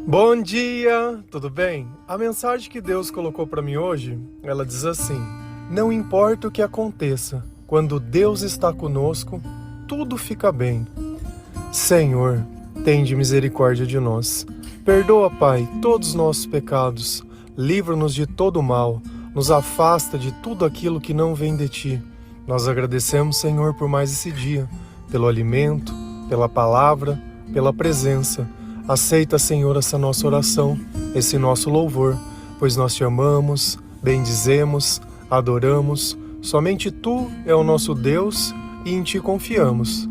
Bom dia, tudo bem? A mensagem que Deus colocou para mim hoje, ela diz assim: não importa o que aconteça, quando Deus está conosco, tudo fica bem. Senhor, tende misericórdia de nós. Perdoa, Pai, todos os nossos pecados. Livra-nos de todo o mal. Nos afasta de tudo aquilo que não vem de Ti. Nós agradecemos, Senhor, por mais esse dia, pelo alimento, pela palavra, pela presença. Aceita, Senhor, essa nossa oração, esse nosso louvor, pois nós Te amamos, bendizemos, adoramos. Somente Tu é o nosso Deus e em Ti confiamos.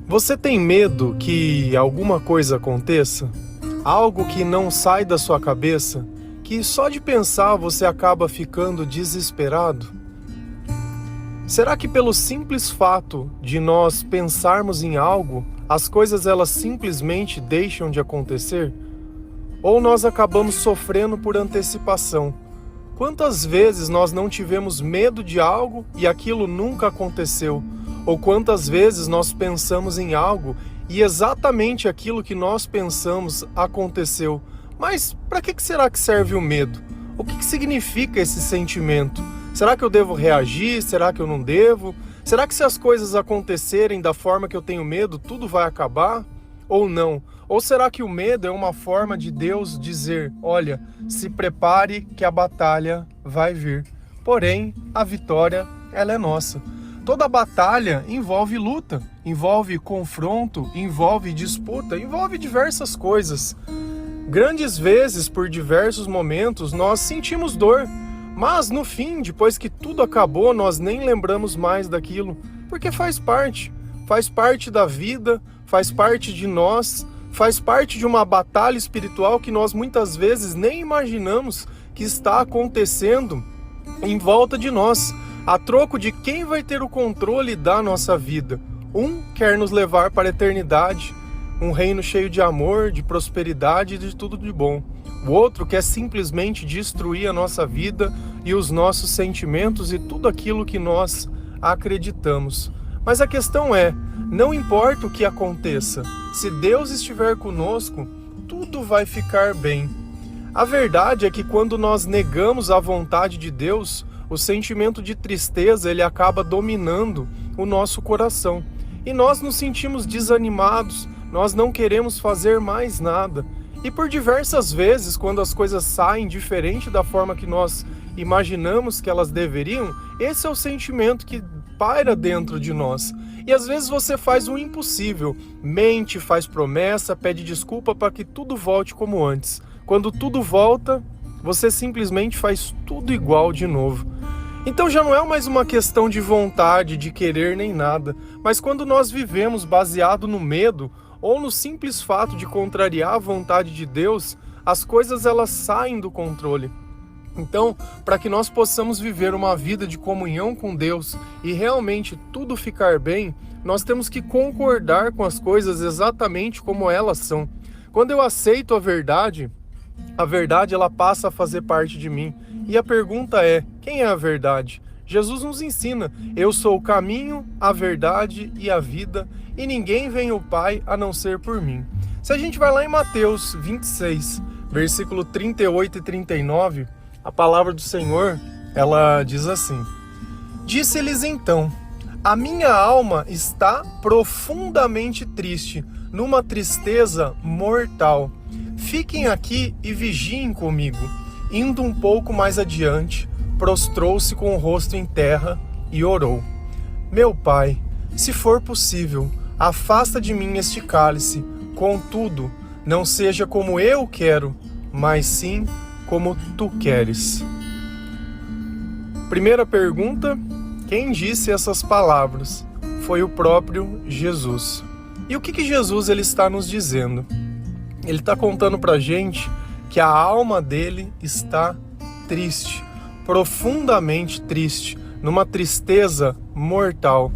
Você tem medo que alguma coisa aconteça? Algo que não sai da sua cabeça? Que só de pensar você acaba ficando desesperado? Será que pelo simples fato de nós pensarmos em algo, as coisas elas simplesmente deixam de acontecer? Ou nós acabamos sofrendo por antecipação? Quantas vezes nós não tivemos medo de algo e aquilo nunca aconteceu? Ou quantas vezes nós pensamos em algo e exatamente aquilo que nós pensamos aconteceu? Mas para que será que serve o medo? O que significa esse sentimento? Será que eu devo reagir? Será que eu não devo? Será que se as coisas acontecerem da forma que eu tenho medo, tudo vai acabar? Ou não? Ou será que o medo é uma forma de Deus dizer: olha, se prepare que a batalha vai vir. Porém, a vitória, ela é nossa. Toda batalha envolve luta, envolve confronto, envolve disputa, envolve diversas coisas. Grandes vezes, por diversos momentos, nós sentimos dor. Mas no fim, depois que tudo acabou, nós nem lembramos mais daquilo, porque faz parte da vida, faz parte de nós, faz parte de uma batalha espiritual que nós muitas vezes nem imaginamos que está acontecendo em volta de nós, a troco de quem vai ter o controle da nossa vida. Um quer nos levar para a eternidade, um reino cheio de amor, de prosperidade e de tudo de bom. O outro quer simplesmente destruir a nossa vida e os nossos sentimentos e tudo aquilo que nós acreditamos. Mas a questão é, não importa o que aconteça, se Deus estiver conosco, tudo vai ficar bem. A verdade é que quando nós negamos a vontade de Deus, o sentimento de tristeza ele acaba dominando o nosso coração. E nós nos sentimos desanimados, nós não queremos fazer mais nada. E por diversas vezes, quando as coisas saem diferente da forma que nós imaginamos que elas deveriam, esse é o sentimento que paira dentro de nós. E às vezes você faz o impossível, mente, faz promessa, pede desculpa para que tudo volte como antes. Quando tudo volta, você simplesmente faz tudo igual de novo. Então já não é mais uma questão de vontade, de querer nem nada, mas quando nós vivemos baseado no medo, ou no simples fato de contrariar a vontade de Deus, as coisas elas saem do controle. Então, para que nós possamos viver uma vida de comunhão com Deus e realmente tudo ficar bem, nós temos que concordar com as coisas exatamente como elas são. Quando eu aceito a verdade ela passa a fazer parte de mim. E a pergunta é, quem é a verdade? Jesus nos ensina: eu sou o caminho, a verdade e a vida, e ninguém vem ao Pai a não ser por mim. Se a gente vai lá em Mateus 26, versículo 38 e 39, a palavra do Senhor, ela diz assim: disse-lhes então: a minha alma está profundamente triste, numa tristeza mortal. Fiquem aqui e vigiem comigo. Indo um pouco mais adiante, prostrou-se com o rosto em terra e orou: meu Pai, se for possível, afasta de mim este cálice, contudo, não seja como eu quero, mas sim como Tu queres. Primeira pergunta: quem disse essas palavras? Foi o próprio Jesus. E o que Jesus ele está nos dizendo? Ele está contando pra gente que a alma dele está triste, profundamente triste, numa tristeza mortal.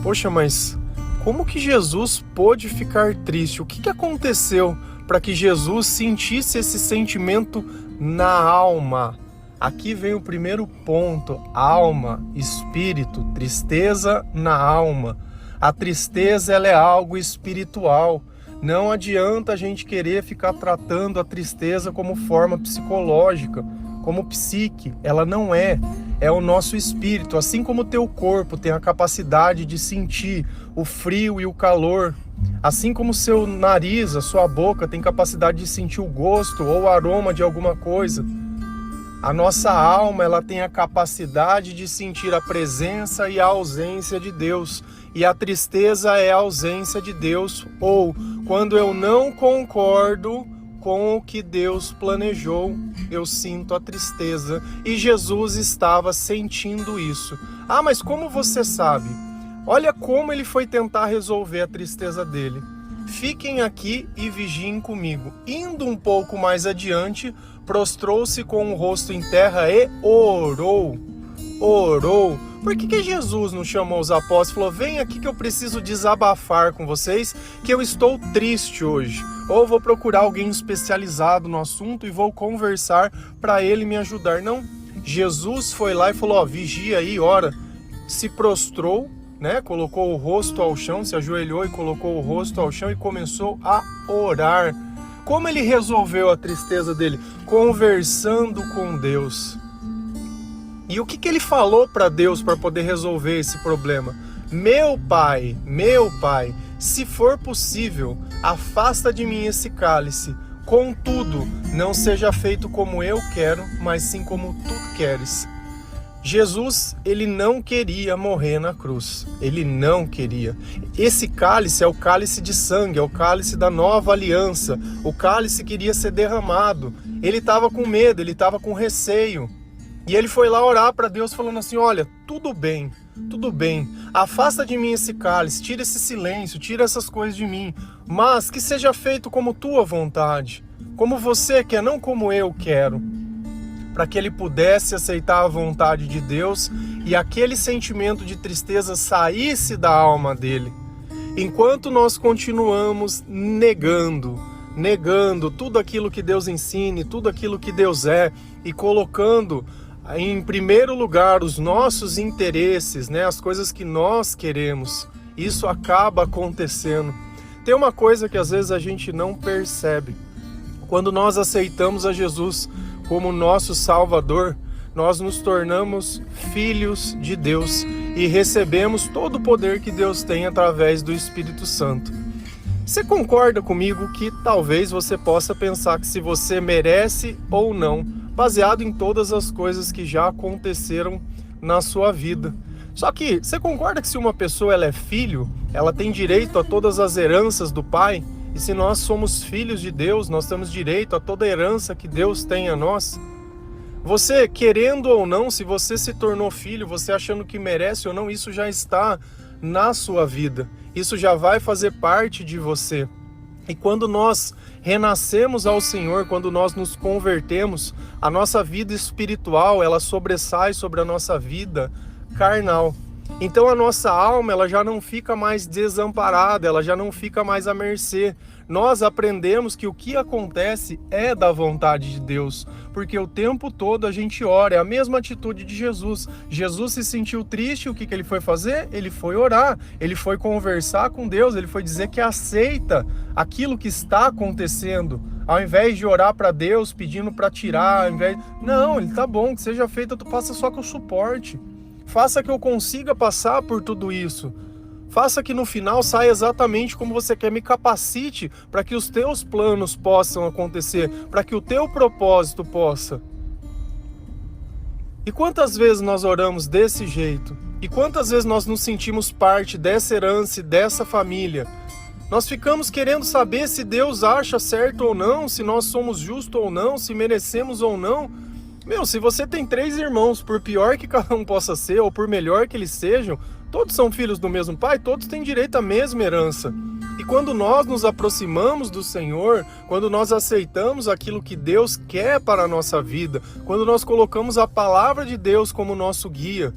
Poxa, mas como que Jesus pôde ficar triste? O que aconteceu para que Jesus sentisse esse sentimento na alma? Aqui vem o primeiro ponto: alma, espírito, tristeza na alma. A tristeza, ela é algo espiritual. Não adianta a gente querer ficar tratando a tristeza como forma psicológica, como psique. Ela não é. É o nosso espírito. Assim como o teu corpo tem a capacidade de sentir o frio e o calor, assim como o seu nariz, a sua boca tem capacidade de sentir o gosto ou o aroma de alguma coisa, a nossa alma, ela tem a capacidade de sentir a presença e a ausência de Deus. E a tristeza é a ausência de Deus, ou quando eu não concordo com o que Deus planejou, eu sinto a tristeza. E Jesus estava sentindo isso. Ah, mas como você sabe? Olha como ele foi tentar resolver a tristeza dele. Fiquem aqui e vigiem comigo. Indo um pouco mais adiante, prostrou-se com o rosto em terra e orou. Orou. Por que Jesus não chamou os apóstolos e falou: vem aqui que eu preciso desabafar com vocês, que eu estou triste hoje. Ou vou procurar alguém especializado no assunto e vou conversar para ele me ajudar. Não. Jesus foi lá e falou: ó, vigia aí, ora. Se prostrou, né? Colocou o rosto ao chão, se ajoelhou e colocou o rosto ao chão e começou a orar. Como ele resolveu a tristeza dele? Conversando com Deus. E o que ele falou para Deus para poder resolver esse problema? Meu Pai, se for possível, afasta de mim esse cálice. Contudo, não seja feito como eu quero, mas sim como tu queres. Jesus, ele não queria morrer na cruz. Ele não queria. Esse cálice é o cálice de sangue, é o cálice da nova aliança. O cálice queria ser derramado. Ele estava com medo, ele estava com receio. E ele foi lá orar para Deus falando assim: olha, tudo bem, afasta de mim esse cálice, tira esse silêncio, tira essas coisas de mim, mas que seja feito como tua vontade, como você quer, não como eu quero. Para que ele pudesse aceitar a vontade de Deus e aquele sentimento de tristeza saísse da alma dele. Enquanto nós continuamos negando tudo aquilo que Deus ensina, tudo aquilo que Deus é, e colocando em primeiro lugar os nossos interesses, né, as coisas que nós queremos, isso acaba acontecendo. Tem uma coisa que às vezes a gente não percebe. Quando nós aceitamos a Jesus como nosso Salvador, nós nos tornamos filhos de Deus e recebemos todo o poder que Deus tem através do Espírito Santo. Você concorda comigo que talvez você possa pensar que se você merece ou não, baseado em todas as coisas que já aconteceram na sua vida? Só que você concorda que se uma pessoa ela é filho, ela tem direito a todas as heranças do Pai? E se nós somos filhos de Deus, nós temos direito a toda a herança que Deus tem a nós? Você, querendo ou não, se você se tornou filho, você achando que merece ou não, isso já está na sua vida. Isso já vai fazer parte de você. E quando nós renascemos ao Senhor, quando nós nos convertemos, a nossa vida espiritual, ela sobressai sobre a nossa vida carnal. Então a nossa alma, ela já não fica mais desamparada, ela já não fica mais à mercê. Nós aprendemos que o que acontece é da vontade de Deus, porque o tempo todo a gente ora, é a mesma atitude de Jesus. Jesus se sentiu triste, o que ele foi fazer? Ele foi orar, ele foi conversar com Deus, ele foi dizer que aceita aquilo que está acontecendo. Ao invés de orar para Deus pedindo para tirar, não, ele tá bom, que seja feito, tu faça só com o suporte. Faça que eu consiga passar por tudo isso. Faça que no final saia exatamente como você quer. Me capacite para que os teus planos possam acontecer, para que o teu propósito possa. E quantas vezes nós oramos desse jeito? E quantas vezes nós nos sentimos parte dessa herança, dessa família? Nós ficamos querendo saber se Deus acha certo ou não, se nós somos justos ou não, se merecemos ou não. Se você tem 3 irmãos, por pior que cada um possa ser, ou por melhor que eles sejam, todos são filhos do mesmo pai, todos têm direito à mesma herança. E quando nós nos aproximamos do Senhor, quando nós aceitamos aquilo que Deus quer para a nossa vida, quando nós colocamos a palavra de Deus como nosso guia,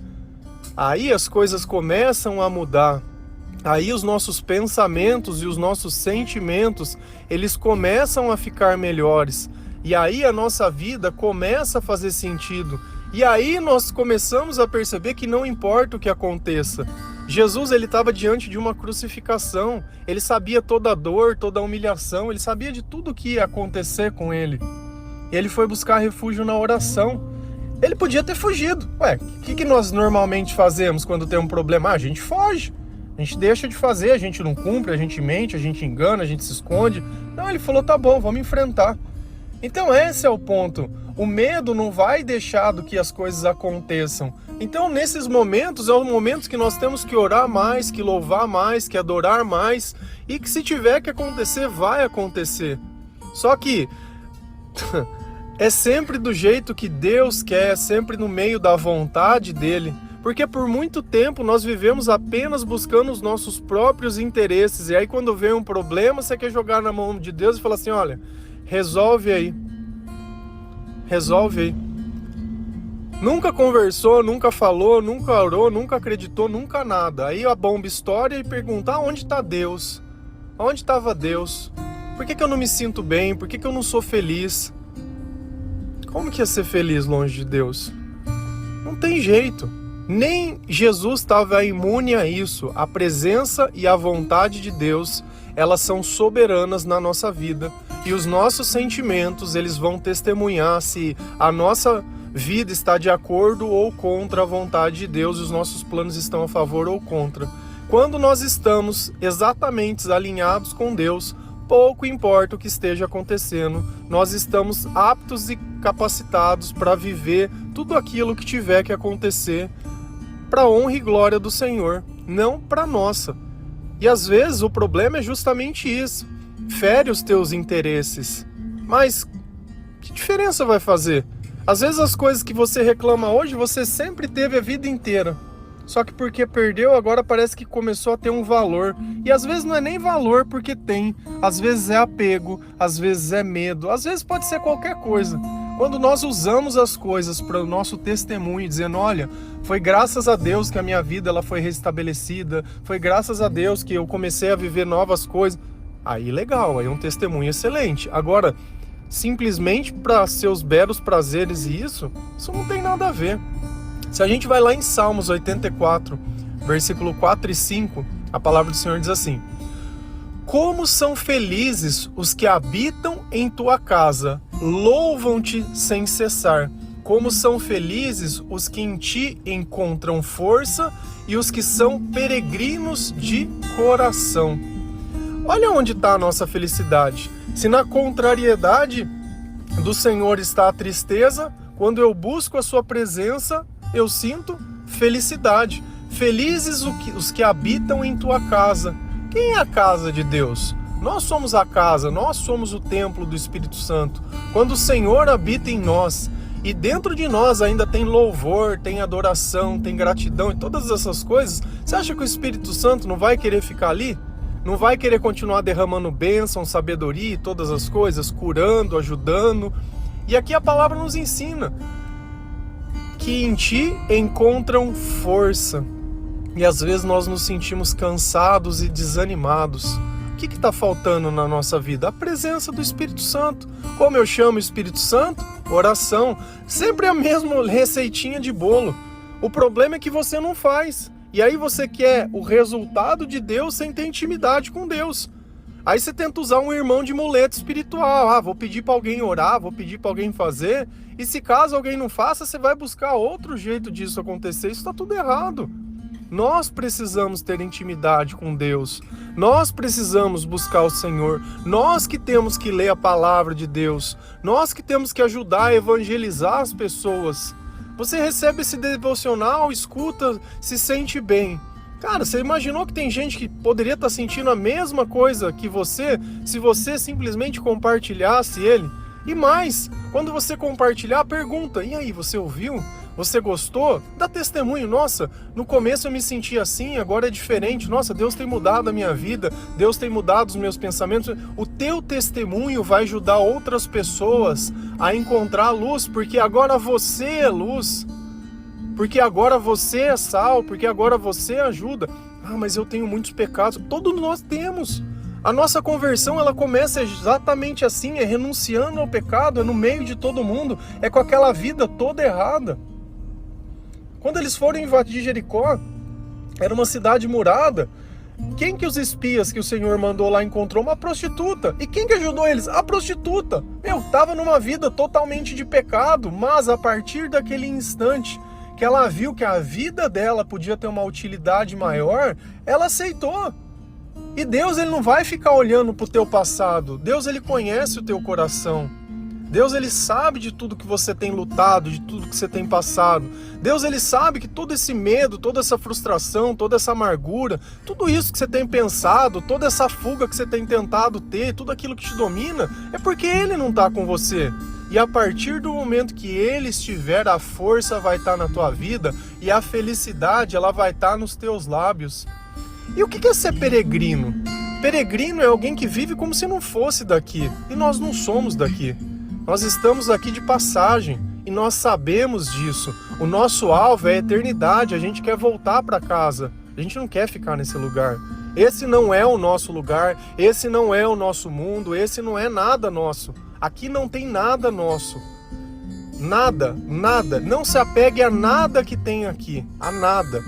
aí as coisas começam a mudar. Aí os nossos pensamentos e os nossos sentimentos, eles começam a ficar melhores. E aí a nossa vida começa a fazer sentido. E aí nós começamos a perceber que não importa o que aconteça. Jesus, ele estava diante de uma crucificação, ele sabia toda a dor, toda a humilhação, ele sabia de tudo que ia acontecer com ele. Ele foi buscar refúgio na oração. Ele podia ter fugido. Ué, o que nós normalmente fazemos quando tem um problema? A gente foge, a gente deixa de fazer, a gente não cumpre, a gente mente, a gente engana, a gente se esconde. Não, ele falou, tá bom, vamos enfrentar. Então esse é o ponto. O medo não vai deixar do que as coisas aconteçam. Então nesses momentos, é os momentos que nós temos que orar mais, que louvar mais, que adorar mais, e que se tiver que acontecer, vai acontecer. Só que é sempre do jeito que Deus quer, sempre no meio da vontade dele. Porque por muito tempo nós vivemos apenas buscando os nossos próprios interesses. E aí quando vem um problema, você quer jogar na mão de Deus e falar assim, olha, resolve aí. Resolve aí. Nunca conversou, nunca falou, nunca orou, nunca acreditou, nunca nada. Aí a bomba estoura e pergunta, onde está Deus? Onde estava Deus? Por que eu não me sinto bem? Por que eu não sou feliz? Como que é ser feliz longe de Deus? Não tem jeito. Nem Jesus estava imune a isso. A presença e a vontade de Deus, elas são soberanas na nossa vida. E os nossos sentimentos, eles vão testemunhar se a nossa vida está de acordo ou contra a vontade de Deus, e os nossos planos estão a favor ou contra. Quando nós estamos exatamente alinhados com Deus, pouco importa o que esteja acontecendo, nós estamos aptos e capacitados para viver tudo aquilo que tiver que acontecer para a honra e glória do Senhor, não para nossa. E às vezes o problema é justamente isso, fere os teus interesses, mas que diferença vai fazer? Às vezes as coisas que você reclama hoje, você sempre teve a vida inteira. Só que porque perdeu, agora parece que começou a ter um valor. E às vezes não é nem valor porque tem. Às vezes é apego, às vezes é medo, às vezes pode ser qualquer coisa. Quando nós usamos as coisas para o nosso testemunho, dizendo, olha, foi graças a Deus que a minha vida ela foi restabelecida, foi graças a Deus que eu comecei a viver novas coisas. Aí legal, aí é um testemunho excelente. Agora, simplesmente para seus belos prazeres e isso não tem nada a ver. Se a gente vai lá em Salmos 84, versículo 4 e 5, a palavra do Senhor diz assim: como são felizes os que habitam em tua casa, louvam-te sem cessar. Como são felizes os que em ti encontram força e os que são peregrinos de coração. Olha onde está a nossa felicidade. Se na contrariedade do Senhor está a tristeza, quando eu busco a sua presença, eu sinto felicidade. Felizes os que habitam em tua casa. Quem é a casa de Deus? Nós somos a casa, nós somos o templo do Espírito Santo. Quando o Senhor habita em nós, e dentro de nós ainda tem louvor, tem adoração, tem gratidão e todas essas coisas, você acha que o Espírito Santo não vai querer ficar ali? Não vai querer continuar derramando bênção, sabedoria e todas as coisas, curando, ajudando? E aqui a palavra nos ensina que em ti encontram força. E às vezes nós nos sentimos cansados e desanimados. O que está faltando na nossa vida? A presença do Espírito Santo. Como eu chamo o Espírito Santo? Oração. Sempre a mesma receitinha de bolo. O problema é que você não faz. E aí você quer o resultado de Deus sem ter intimidade com Deus. Aí você tenta usar um irmão de muleta espiritual. Vou pedir para alguém orar, vou pedir para alguém fazer. E se caso alguém não faça, você vai buscar outro jeito disso acontecer. Isso está tudo errado. Nós precisamos ter intimidade com Deus. Nós precisamos buscar o Senhor. Nós que temos que ler a palavra de Deus. Nós que temos que ajudar a evangelizar as pessoas. Você recebe esse devocional, escuta, se sente bem. Cara, você imaginou que tem gente que poderia estar sentindo a mesma coisa que você, se você simplesmente compartilhasse ele? E mais, quando você compartilhar, pergunta, e aí, você ouviu? Você gostou? Dá testemunho. Nossa, no começo eu me sentia assim, agora é diferente. Nossa, Deus tem mudado a minha vida, Deus tem mudado os meus pensamentos. O teu testemunho vai ajudar outras pessoas a encontrar a luz, porque agora você é luz, porque agora você é sal, porque agora você ajuda. Mas eu tenho muitos pecados. Todos nós temos. A nossa conversão, ela começa exatamente assim, é renunciando ao pecado, é no meio de todo mundo, é com aquela vida toda errada. Quando eles foram invadir Jericó, Era uma cidade murada. Quem que os espias que o Senhor mandou lá encontrou? Uma prostituta. E quem que ajudou eles? A prostituta. Estava numa vida totalmente de pecado, mas a partir daquele instante que ela viu que a vida dela podia ter uma utilidade maior, ela aceitou. E Deus, ele não vai ficar olhando para o teu passado. Deus, ele conhece o teu coração. Deus, ele sabe de tudo que você tem lutado, de tudo que você tem passado. Deus, ele sabe que todo esse medo, toda essa frustração, toda essa amargura, tudo isso que você tem pensado, toda essa fuga que você tem tentado ter, tudo aquilo que te domina, é porque ele não está com você. E a partir do momento que ele estiver, a força vai estar na tua vida e a felicidade, ela vai estar nos teus lábios. E o que é ser peregrino? Peregrino é alguém que vive como se não fosse daqui. E nós não somos daqui. Nós estamos aqui de passagem e nós sabemos disso. O nosso alvo é a eternidade, a gente quer voltar para casa. A gente não quer ficar nesse lugar. Esse não é o nosso lugar, esse não é o nosso mundo, esse não é nada nosso. Aqui não tem nada nosso. Nada, nada. Não se apegue a nada que tem aqui, a nada.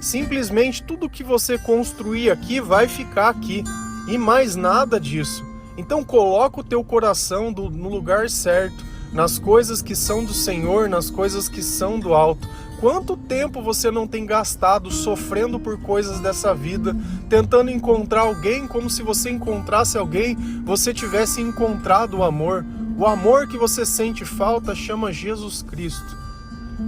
Simplesmente tudo que você construir aqui vai ficar aqui. E mais nada disso. Então coloca o teu coração no lugar certo, nas coisas que são do Senhor, nas coisas que são do alto. Quanto tempo você não tem gastado sofrendo por coisas dessa vida, tentando encontrar alguém, como se você encontrasse alguém, você tivesse encontrado o amor. O amor que você sente falta chama Jesus Cristo.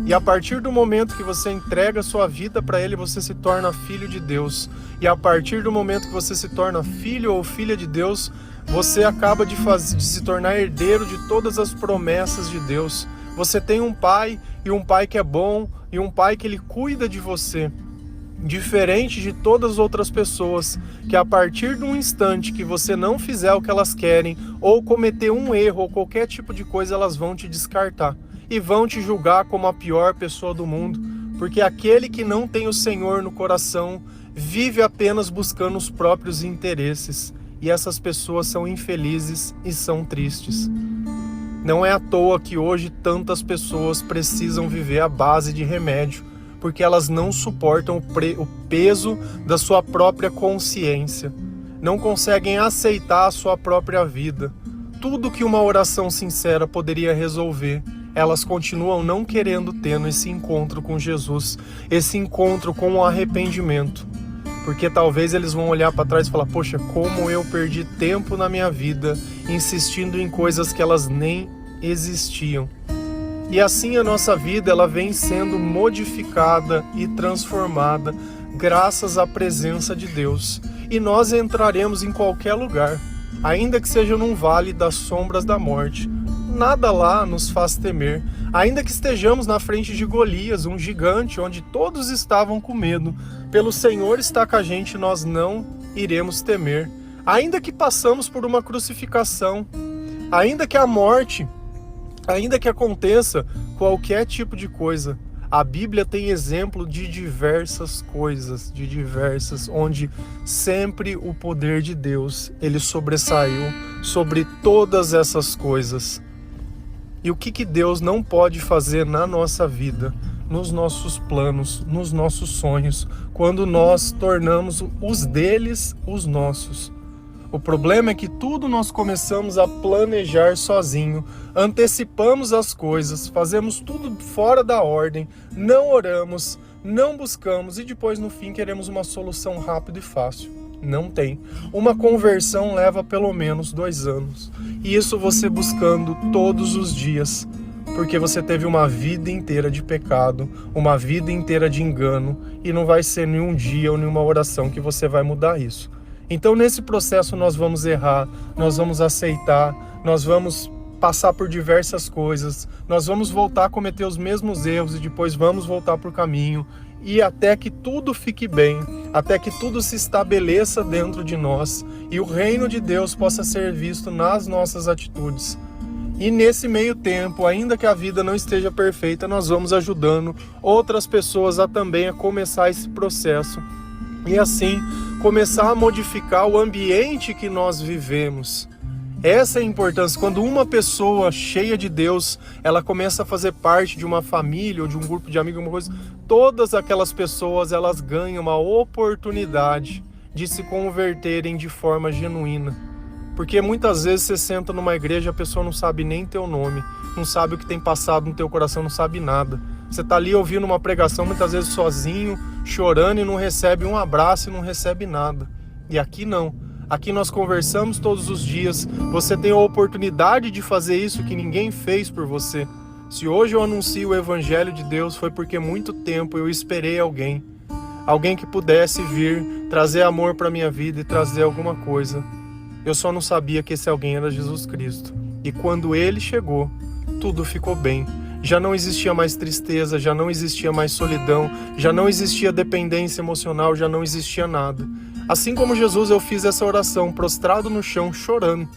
E a partir do momento que você entrega a sua vida para Ele, você se torna filho de Deus. E a partir do momento que você se torna filho ou filha de Deus, você acaba de se tornar herdeiro de todas as promessas de Deus. Você tem um pai, e um pai que é bom, e um pai que ele cuida de você. Diferente de todas as outras pessoas, que a partir de um instante que você não fizer o que elas querem, ou cometer um erro, ou qualquer tipo de coisa, elas vão te descartar. E vão te julgar como a pior pessoa do mundo. Porque aquele que não tem o Senhor no coração, vive apenas buscando os próprios interesses. E essas pessoas são infelizes e são tristes. Não é à toa que hoje tantas pessoas precisam viver à base de remédio, porque elas não suportam o peso da sua própria consciência, não conseguem aceitar a sua própria vida. Tudo que uma oração sincera poderia resolver, elas continuam não querendo ter esse encontro com Jesus, esse encontro com o arrependimento. Porque talvez eles vão olhar para trás e falar, poxa, como eu perdi tempo na minha vida insistindo em coisas que elas nem existiam. E assim a nossa vida ela vem sendo modificada e transformada graças à presença de Deus. E nós entraremos em qualquer lugar, ainda que seja num vale das sombras da morte. Nada lá nos faz temer, ainda que estejamos na frente de Golias, um gigante, onde todos estavam com medo. Pelo Senhor está com a gente, nós não iremos temer. Ainda que passamos por uma crucificação, ainda que a morte, ainda que aconteça qualquer tipo de coisa, a Bíblia tem exemplo de diversas coisas, onde sempre o poder de Deus, ele sobressaiu sobre todas essas coisas. E o que Deus não pode fazer na nossa vida, nos nossos planos, nos nossos sonhos, quando nós tornamos os deles os nossos. O problema é que tudo nós começamos a planejar sozinho, antecipamos as coisas, fazemos tudo fora da ordem, não oramos, não buscamos e depois no fim queremos uma solução rápida e fácil. Não tem. Uma conversão leva pelo menos 2 anos. E isso você buscando todos os dias, porque você teve uma vida inteira de pecado, uma vida inteira de engano, e não vai ser nenhum dia ou nenhuma oração que você vai mudar isso. Então nesse processo nós vamos errar, nós vamos aceitar, nós vamos passar por diversas coisas, nós vamos voltar a cometer os mesmos erros e depois vamos voltar para o caminho, e até que tudo fique bem, até que tudo se estabeleça dentro de nós e o reino de Deus possa ser visto nas nossas atitudes. E nesse meio tempo, ainda que a vida não esteja perfeita, nós vamos ajudando outras pessoas a também começar esse processo e assim começar a modificar o ambiente que nós vivemos. Essa é a importância. Quando uma pessoa cheia de Deus, ela começa a fazer parte de uma família ou de um grupo de amigos, alguma coisa, todas aquelas pessoas, elas ganham uma oportunidade de se converterem de forma genuína. Porque muitas vezes você senta numa igreja, a pessoa não sabe nem teu nome, não sabe o que tem passado no teu coração, não sabe nada. Você está ali ouvindo uma pregação, muitas vezes sozinho, chorando, e não recebe um abraço e não recebe nada. E aqui não. Aqui nós conversamos todos os dias. Você tem a oportunidade de fazer isso que ninguém fez por você. Se hoje eu anuncio o Evangelho de Deus, foi porque muito tempo eu esperei alguém que pudesse vir, trazer amor para minha vida e trazer alguma coisa. Eu só não sabia que esse alguém era Jesus Cristo. E quando Ele chegou, tudo ficou bem. Já não existia mais tristeza, já não existia mais solidão, já não existia dependência emocional, já não existia nada. Assim como Jesus, eu fiz essa oração, prostrado no chão, chorando,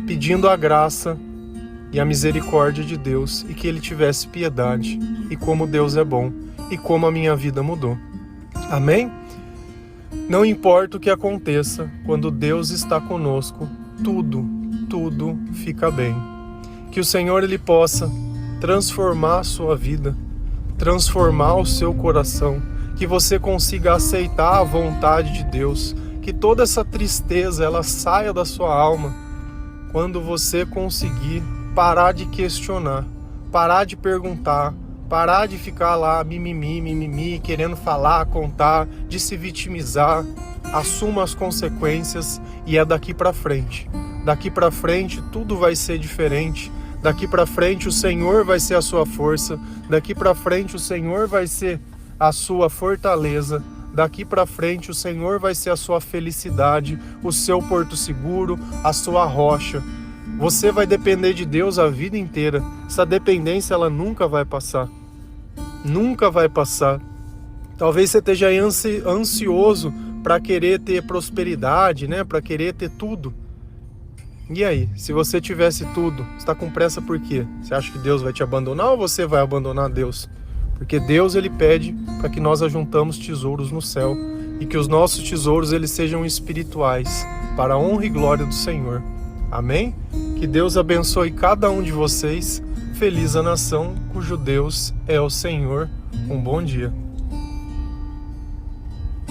pedindo a graça e a misericórdia de Deus e que Ele tivesse piedade. E como Deus é bom e como a minha vida mudou. Amém? Não importa o que aconteça, quando Deus está conosco, tudo fica bem. Que o Senhor Ele possa transformar a sua vida, transformar o seu coração, que você consiga aceitar a vontade de Deus, que toda essa tristeza ela saia da sua alma quando você conseguir parar de questionar, parar de perguntar, parar de ficar lá mimimi, querendo falar, contar, de se vitimizar. Assuma as consequências e é daqui para frente. Daqui para frente tudo vai ser diferente. Daqui para frente o Senhor vai ser a sua força. Daqui para frente o Senhor vai ser a sua fortaleza. Daqui para frente o Senhor vai ser a sua felicidade, o seu porto seguro, a sua rocha. Você vai depender de Deus a vida inteira. Essa dependência ela nunca vai passar. Nunca vai passar. Talvez você esteja ansioso para querer ter prosperidade, né? Para querer ter tudo. E aí, se você tivesse tudo, você está com pressa por quê? Você acha que Deus vai te abandonar ou você vai abandonar Deus? Porque Deus Ele pede para que nós ajuntamos tesouros no céu e que os nossos tesouros eles sejam espirituais, para a honra e glória do Senhor. Amém? Que Deus abençoe cada um de vocês. Feliz a nação cujo Deus é o Senhor. Um bom dia.